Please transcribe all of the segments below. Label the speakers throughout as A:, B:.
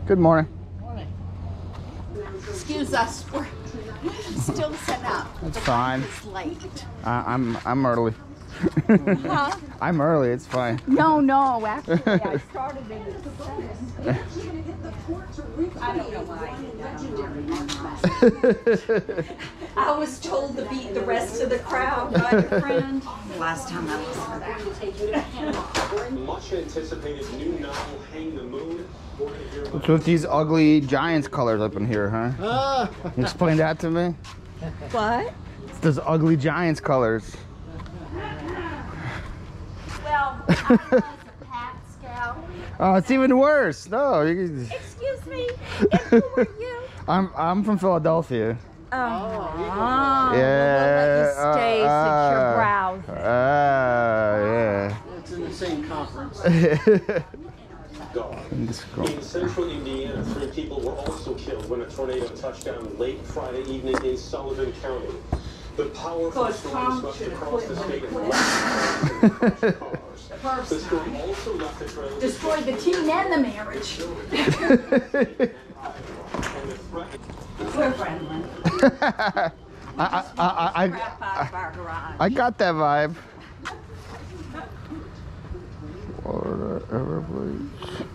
A: Good morning.
B: Excuse us, we're still set up.
A: It's fine.
B: It's late.
A: I'm early.
B: Huh?
A: I'm early. It's fine.
B: No, actually, I started in the 7. I don't know why I did that. I was told to beat the rest of the crowd by a friend. Last time I was for that.
C: Much anticipated new novel, Hang the Moon.
A: What's with these ugly Giants colors up in here, huh? Explain that to me.
B: What?
A: It's those ugly Giants colors.
B: Well, I was a Pat Scout.
A: Oh, it's even worse. No.
B: Excuse me, and who are you?
A: I'm from Philadelphia.
B: Oh,
A: Yeah.
B: We'll let you stay since you're browsing.
A: Yeah.
D: It's in the same conference.
C: In central Indiana, 3 people were also killed when a tornado touched down late Friday evening in Sullivan County. The powerful storm swept across the state and left cars. The storm also left the trail.
B: Destroyed the teen and the marriage. We're friendly.
A: I got that vibe. Florida Everglades.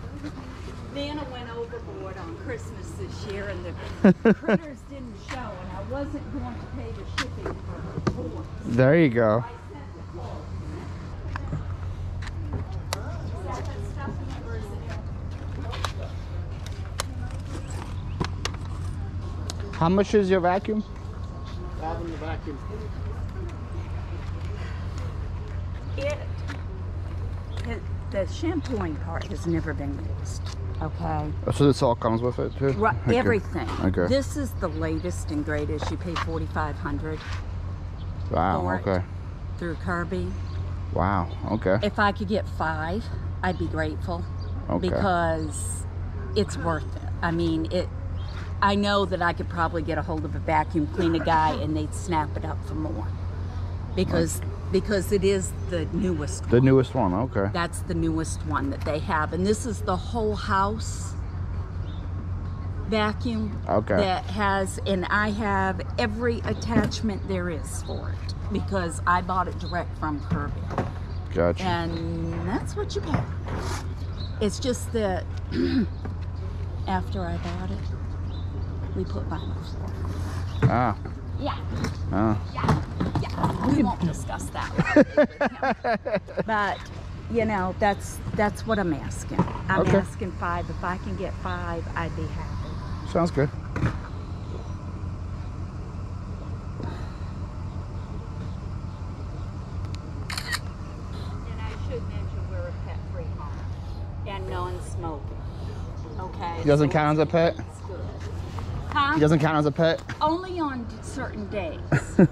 B: Nana went overboard on Christmas this year and the critters didn't show, and I wasn't going to pay the shipping for her toys.
A: There you go. How much is your vacuum?
D: Having the vacuum.
B: The shampooing part has never been used. Okay.
A: So this all comes with it too?
B: Right,
A: Okay.
B: everything.
A: Okay.
B: This is the latest and greatest. You pay $4,500
A: Wow.
B: for it
A: Okay.
B: through Kirby.
A: Wow. Okay.
B: If I could get 5, I'd be grateful.
A: Okay.
B: Because it's worth it. I mean, I know that I could probably get a hold of a vacuum cleaner guy and they'd snap it up for more. Because it is the newest one.
A: The newest one. Okay.
B: That's the newest one that they have. And this is the whole house vacuum.
A: Okay.
B: That has, and I have every attachment there is for it. Because I bought it direct from Kirby.
A: Gotcha.
B: And that's what you pay. It's just that after I bought it, we put vinyl floor.
A: Ah.
B: Yeah.
A: Ah.
B: Yeah. We won't discuss that one. But, you know, that's what I'm asking. I'm
A: Okay.
B: asking 5. If I can get 5, I'd be happy.
A: Sounds good.
B: And I should mention we're a pet-free home and non-smoking. Okay.
A: He doesn't count as a pet?
B: It's good. Huh?
A: He doesn't count as a pet?
B: Only on certain days.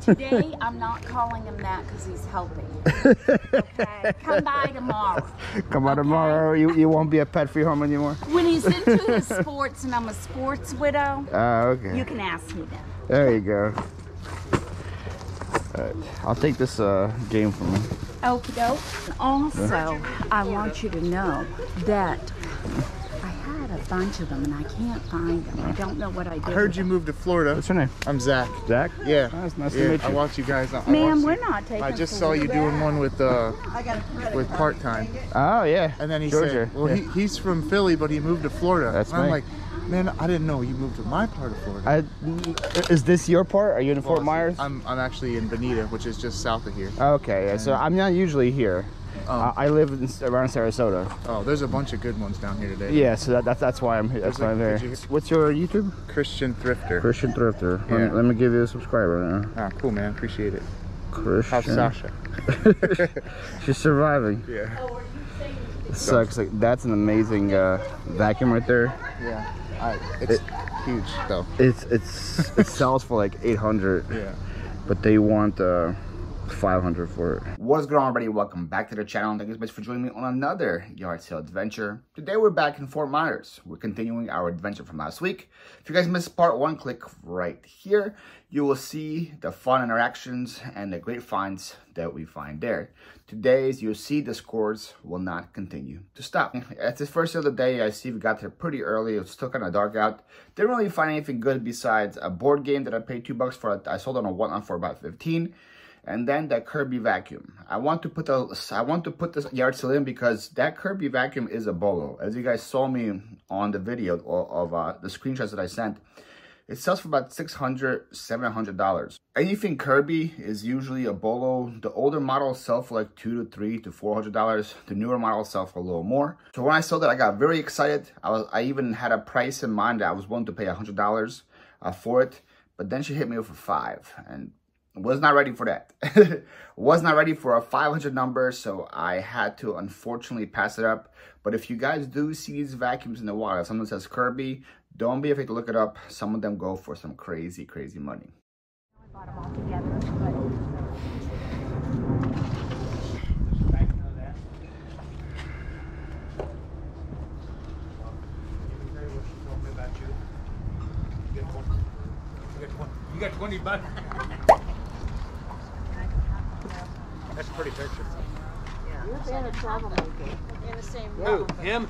B: Today, I'm not calling him that because he's helping. Okay? Come by tomorrow.
A: Come on,
B: Okay.
A: tomorrow. You won't be a pet-free home anymore?
B: When he's into his sports and I'm a sports widow,
A: Okay.
B: you can ask me then.
A: There you go. Alright, I'll take this game from you.
B: Okie doke. Also, I want you to know that I had a bunch of them and I can't find them. I don't know what I did.
D: I heard you moved to Florida.
A: What's your name?
D: I'm Zach.
A: Zach?
D: Yeah.
A: Nice to
D: Yeah,
A: meet you.
D: I watch you guys.
B: Ma'am, we're not taking
D: I just
B: food.
D: saw you doing one with part time,
A: Oh, yeah.
D: and then he
A: Georgia.
D: said, "Well,
A: Yeah.
D: he's from Philly, but he moved to Florida."
A: That's
D: and I'm
A: me.
D: like, "Man, I didn't know you moved to my part of Florida."
A: Is this your part? Are you in
D: Well,
A: Fort Myers?
D: I'm actually in Bonita, which is just south of here.
A: Okay, yeah. So I'm not usually here. I live around Sarasota.
D: Oh, there's a bunch of good ones down here today.
A: Yeah, so that's why I'm here. That's why I'm here. What's your YouTube?
D: Christian Thrifter.
A: Christian Thrifter.
D: Yeah.
A: Let me give you a subscriber now.
D: Ah, cool, man. Appreciate it.
A: Christian.
D: How's Sasha?
A: She's surviving.
D: Yeah.
A: It sucks. Like, that's an amazing vacuum right there.
D: Yeah. It's huge though.
A: It sells for like 800.
D: Yeah.
A: But they want $500 for it. What's going on, everybody? Welcome back to the channel. Thank you so much for joining me on another yard sale adventure. Today we're back in Fort Myers. We're continuing our adventure from last week. If you guys missed part one, click right here. You will see the fun interactions and the great finds that we find there. Today, as you'll see, the scores will not continue to stop. It's the first of the day. I see we got there pretty early. It's still kind of dark out. Didn't really find anything good besides a board game that I paid $2 for. I sold on a one-on for about 15. And then that Kirby vacuum. I want to put this yard sale in because that Kirby vacuum is a bolo. As you guys saw me on the video of the screenshots that I sent, it sells for about $600, $700. Anything Kirby is usually a bolo. The older models sell for like $200 to $300 to $400. The newer models sell for a little more. So when I saw that, I got very excited. I even had a price in mind that I was willing to pay $100 for it. But then she hit me with a $5, and was not ready for that. Was not ready for a 500 number, so I had to unfortunately pass it up. But if you guys do see these vacuums in the wild, someone says Kirby, don't be afraid to look it up. Some of them go for some crazy, crazy money.
E: I bought them all together, but
F: You got 20 bucks. That's a pretty picture.
E: you're being a troublemaker. In the same room.
F: Him?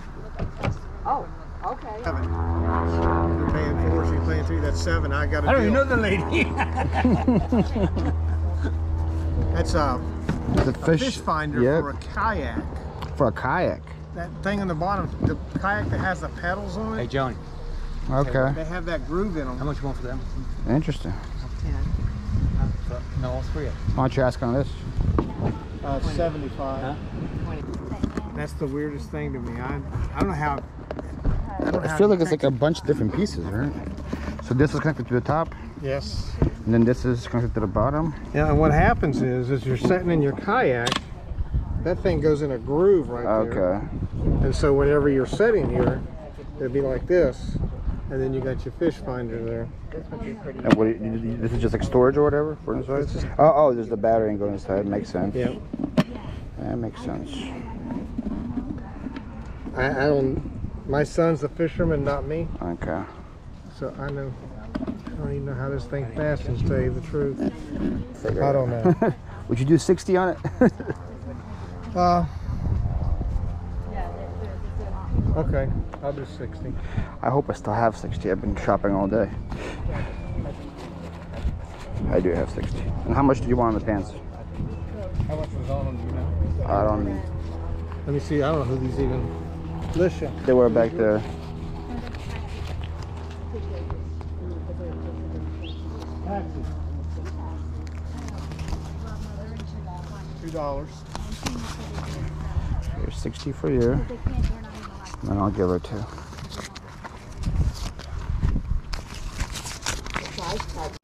E: Oh, okay.
G: You're paying 4, she's paying 3, that's 7. I got a
F: I don't
G: deal.
F: even know the lady.
G: That's a fish finder
A: yep.
G: for a kayak.
A: For a kayak.
G: That thing on the bottom, the kayak that has the pedals on
F: Hey,
G: it,
F: Johnny,
A: Okay.
G: they have that groove in
F: how
G: them.
F: much you want for them?
A: Interesting.
F: No, all three of them.
A: Why don't you ask on this?
G: 75.
F: Huh?
G: That's the weirdest thing to me. I don't know how.
A: I feel like it's like a bunch of different pieces, right? So this is connected to the top,
G: Yes.
A: and then this is connected to the bottom.
G: Yeah, and what happens is you're sitting in your kayak, that thing goes in a groove right there.
A: Okay.
G: And so whenever you're sitting here, it'd be like this, and then you got your fish finder there.
A: And what? This is just like storage or whatever for inside. Oh, there's the battery going inside. Makes sense.
G: Yeah.
A: That makes sense.
G: I don't. My son's a fisherman, not me,
A: Okay.
G: so I know. I don't even know how this thing fastens, to tell you the truth.
A: Figure
G: I
A: it
G: don't know.
A: out. Would you do 60 on it?
G: Okay, I'll do 60.
A: I hope I still have 60. I've been shopping all day. I do have 60. And how much do you want on the pants?
G: How much was on them, do you know?
A: I don't.
G: Let me see, I don't know who these even list you.
A: They were back there.
G: $2.
A: Here's 60 for you. And I'll give her 2.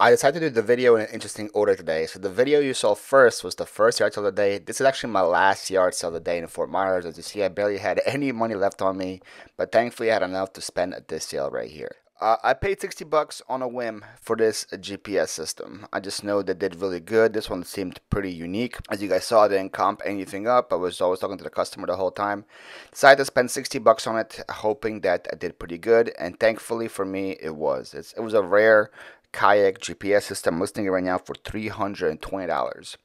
A: I decided to do the video in an interesting order today. So the video you saw first was the first yard sale of the day. This is actually my last yard sale of the day in Fort Myers. As you see, I barely had any money left on me, but thankfully I had enough to spend at this sale right here. I paid $60 on a whim for this GPS system. I just know that did really good. This one seemed pretty unique. As you guys saw, I didn't comp anything up. I was always talking to the customer the whole time. Decided to spend $60 on it, hoping that I did pretty good. And thankfully for me, it was. It was a rare kayak GPS system. I'm listing it right now for $320.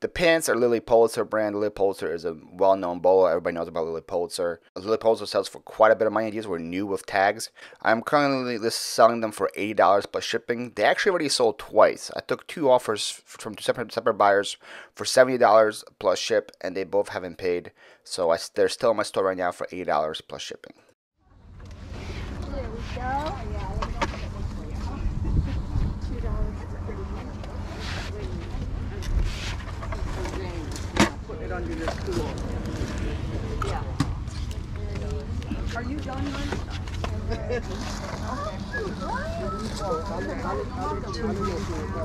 A: The pants are Lily Pulitzer brand. Lily Pulitzer is a well-known bolo. Everybody knows about Lily Pulitzer. Lily Pulitzer sells for quite a bit of money. These were new with tags. I'm currently selling them for $80 plus shipping. They actually already sold twice. I took 2 offers from 2 separate buyers for $70 plus ship, and they both haven't paid. So they're still in my store right now for $80 plus shipping.
E: There we go.
G: Under this tool.
E: Yeah. Are you done,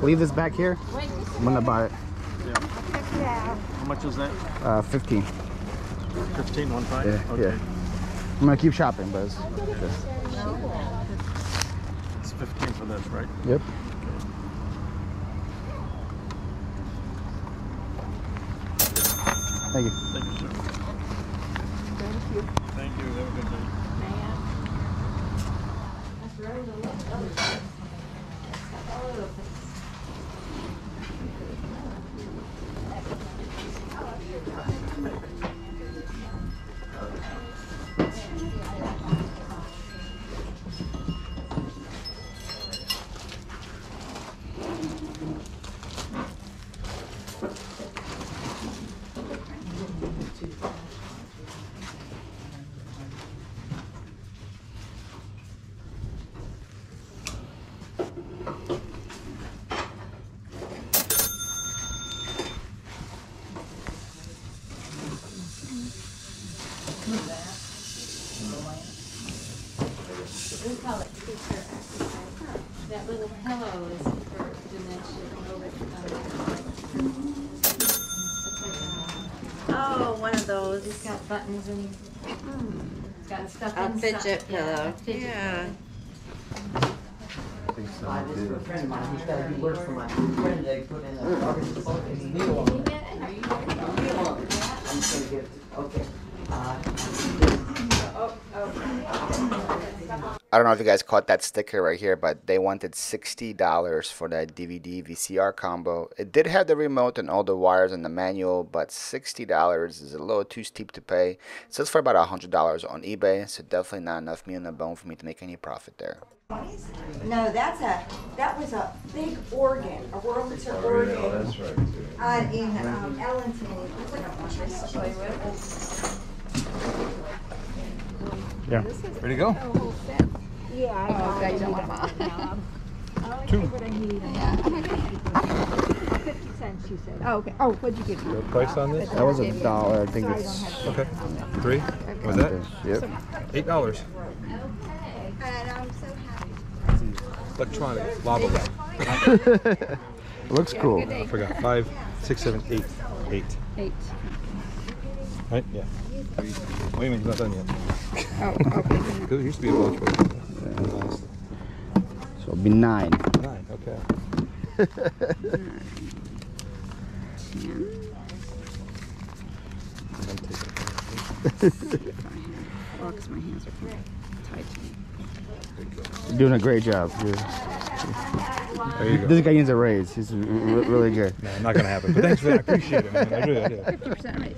A: Leave this back here. I'm gonna buy it.
G: How much is that?
A: 15.
G: 15, 1 5?
A: Yeah,
G: Okay.
A: yeah. I'm gonna keep shopping, but it's okay.
G: It's 15 for this, right?
A: Yep.
H: Thank you.
F: Thank you, sir.
E: Thank you.
F: Thank you. Have a good day.
E: We call it Phlipper exercise. That little pillow is for dementia.
I: Oh, one of those.
E: It's got buttons and it's got stuff
I: A
E: inside.
I: fidget pillow.
E: Yeah, a fidget
I: Yeah.
J: This is for a friend of mine. He's got to do work for my friend. They put in a meal on it. Meal on it. I'm just going to get it. Okay.
A: I don't know if you guys caught that sticker right here, but they wanted $60 for that DVD VCR combo. It did have the remote and all the wires and the manual, but $60 is a little too steep to pay. It sells for about $100 on eBay, so definitely not enough meat on the bone for me to make any profit there.
I: No, that was a big organ, a Wurlitzer organ.
D: Oh, that's right, too.
I: In Ellington. It was like a place to play with.
H: Yeah.
D: Ready to go?
E: Yeah, I got you don't want them.
H: Two.
E: What I need. Yeah. 50 cents, you said. Oh, okay. Oh, what'd you give me?
H: The price on this?
G: That was $1. I think it's.
H: Okay. 3. What's that?
G: Yep.
H: $8.
I: And I'm so happy.
H: Electronic lava lamp.
G: Looks cool.
H: I forgot. 5, 6, 7, 8. 8.
E: 8.
H: Right? Yeah. Wait a minute, he's not done yet.
E: Oh, okay.
H: It used to be a bunch, but
G: So it'll be 9.
H: 9. Okay.
E: 10. Oh, because my hands are kind of tight.
G: You're doing a great job.
H: There you go.
G: This guy needs a raise. He's really good.
H: No, not gonna happen. But thanks for that. I appreciate it, man. I really do.
E: 50% raise.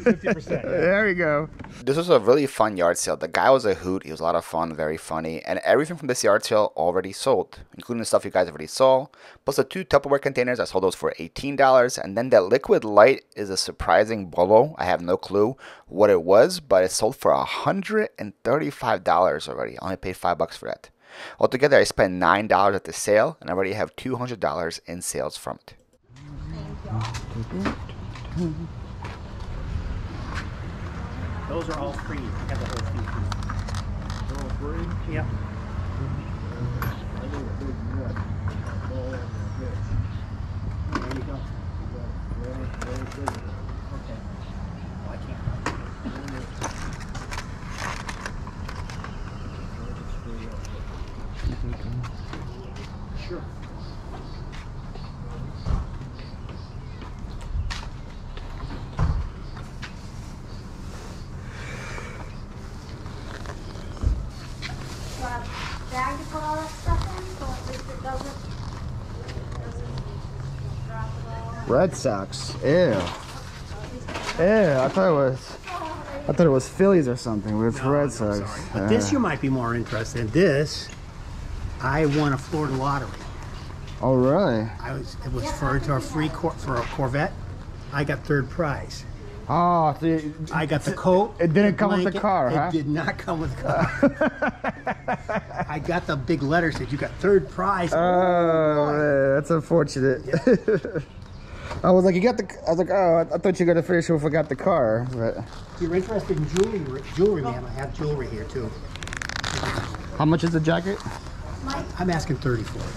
H: 50%.
G: There we go.
A: This was a really fun yard sale. The guy was a hoot. He was a lot of fun, very funny. And everything from this yard sale already sold, including the stuff you guys already saw. Plus the 2 Tupperware containers. I sold those for $18. And then that liquid light is a surprising bolo. I have no clue what it was, but it sold for $135 already. I only paid $5 for that. Altogether, I spent $9 at the sale, and I already have $200 in sales from it.
K: Those are all free. I got the whole thing free. They're all free? Yep. There you go. Okay. Oh, I can't. Sure.
E: Bag to put all that stuff in, so at least it doesn't drop it all.
G: Red Sox. Ew. Ew. I thought it was Phillies or something. But it's Red Sox.
K: But this you might be more interested in. This, I won a Florida lottery.
G: Oh really?
K: It was for a free for a Corvette. I got 3rd prize.
G: Oh, so
K: I got the coat.
G: It didn't come with the
K: blanket.
G: car, huh?
K: It did not come with the car. I got the big letter said you got 3rd prize.
G: Oh, man, that's unfortunate. Yeah. I was like, I was like, oh, I thought you were gonna finish if I got the car. But
K: If you're interested in jewelry, man, I have jewelry here too.
G: how much is the jacket?
K: I'm asking 30 for it.
G: I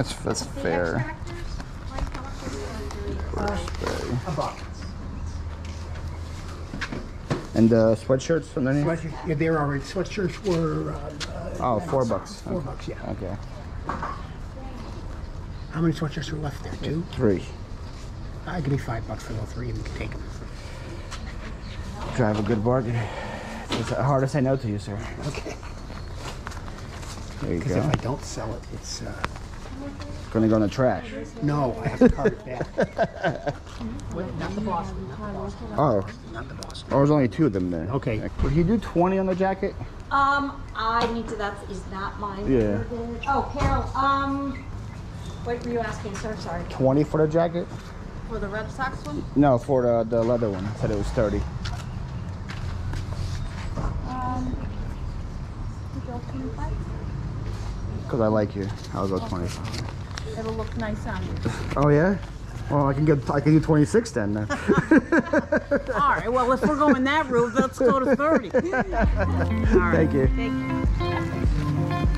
G: think that's fair.
K: $1.
G: And the sweatshirts underneath?
K: Yeah, they were already. Sweatshirts were.
G: Oh, $4.
K: $4, yeah.
G: Okay.
K: How many sweatshirts are left there? 2?
G: 3.
K: Give me $5 for those 3 and we can take them.
G: Drive a good bargain. It's hard to say no to you, sir.
K: Okay.
G: There you
K: Because
G: go.
K: if I don't sell it, it's
G: Gonna go in the trash.
K: no, I have to cart it back. Well, not the Boston, not the Boston.
G: Oh.
K: Not the Boston.
G: Oh, there's only 2 of them there.
K: Okay.
G: Would he do 20 on the jacket?
L: I need to, that is not mine.
G: Yeah.
L: Oh, Carol, what were you asking, sir? Sorry.
G: 20 for the jacket?
L: For the Red Sox one?
G: No, for the leather one. I said it was 30. Because I like you. I'll go 25.
L: It'll look nice on you.
G: Oh yeah? Well, I can do 26 then.
L: All right, well, if we're going that route, let's go to 30. All right.
G: Thank you.
L: Thank you.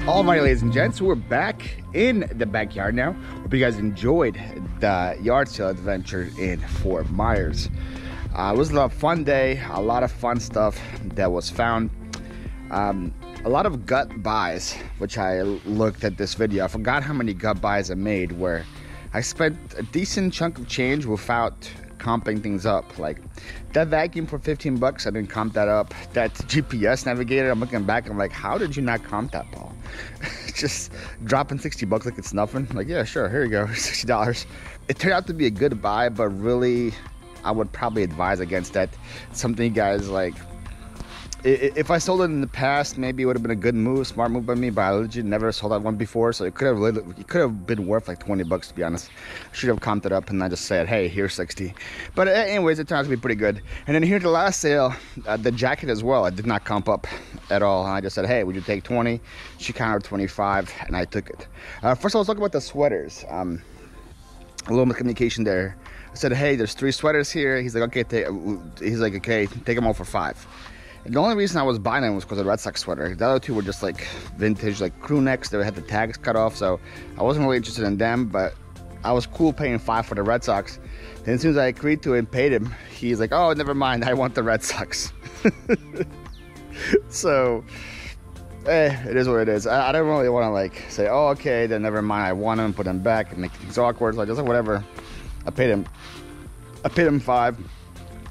A: All right, ladies and gents, we're back in the backyard now. Hope you guys enjoyed the yard sale adventure in Fort Myers. It was a fun day, a lot of fun stuff that was found. A lot of gut buys, which I looked at this video. I forgot how many gut buys I made where I spent a decent chunk of change without comping things up. Like that vacuum for 15 bucks, I didn't comp that up. That GPS navigator, I'm looking back, I'm like, how did you not comp that, Paul? Just dropping 60 bucks like it's nothing. Like, yeah, sure, here you go, $60. It turned out to be a good buy, but really, I would probably advise against that. It's something you guys like. If I sold it in the past, maybe it would have been a good move, smart move by me, but I legit never sold that one before, so it could have been worth like 20 bucks to be honest. I should have comped it up and I just said, hey, here's 60. But anyways, it turned out to be pretty good. And then here the last sale, the jacket as well, I did not comp up at all. And I just said, hey, would you take 20? She countered 25 and I took it. First of all, let's talk about the sweaters. A little miscommunication there. I said, hey, there's 3 sweaters here. He's like, okay, okay, take them all for 5. And the only reason I was buying them was because of the Red Sox sweater. The other 2 were just like vintage, like crew necks. They had the tags cut off, so I wasn't really interested in them, but I was cool paying 5 for the Red Sox. Then as soon as I agreed to it and paid him, he's like, oh, never mind, I want the Red Sox. So, it is what it is. I don't really want to like say, oh, okay, then never mind, I want them, put them back and make things awkward. So I just like, whatever. I paid him 5.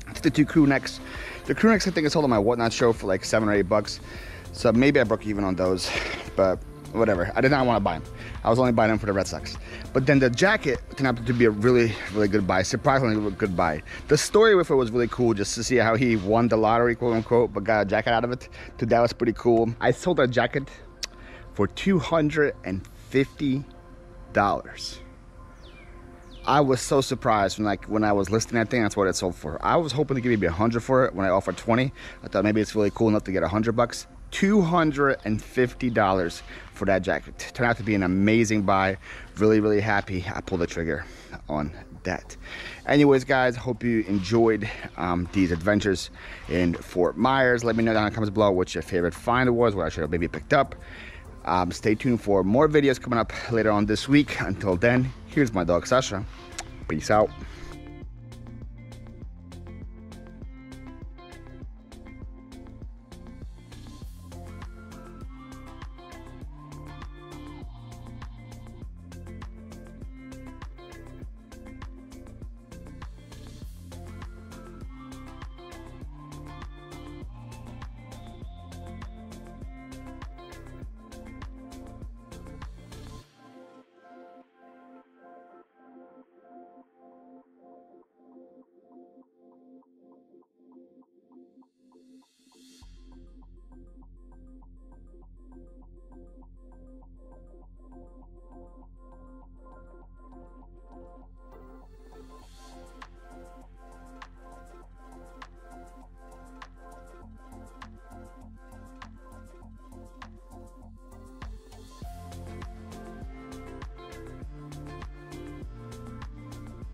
A: It's the 2 crew necks. The crew necks I think I sold on my Whatnot show for like 7 or 8 bucks. So maybe I broke even on those, but whatever. I did not want to buy them. I was only buying them for the Red Sox. But then the jacket turned out to be a really, really good buy. Surprisingly good buy. The story with it was really cool, just to see how he won the lottery, quote unquote, but got a jacket out of it. So that was pretty cool. I sold that jacket for $250. I was so surprised when I was listing that thing. That's what it sold for. I was hoping to give maybe 100 for it when I offered 20. I thought maybe it's really cool enough to get 100 bucks. $250 for that jacket. Turned out to be an amazing buy. Really, really happy I pulled the trigger on that. Anyways, guys, hope you enjoyed these adventures in Fort Myers. Let me know down in the comments below what your favorite find was, what I should have maybe picked up. Stay tuned for more videos coming up later on this week. Until then, here's my dog Sasha. Peace out.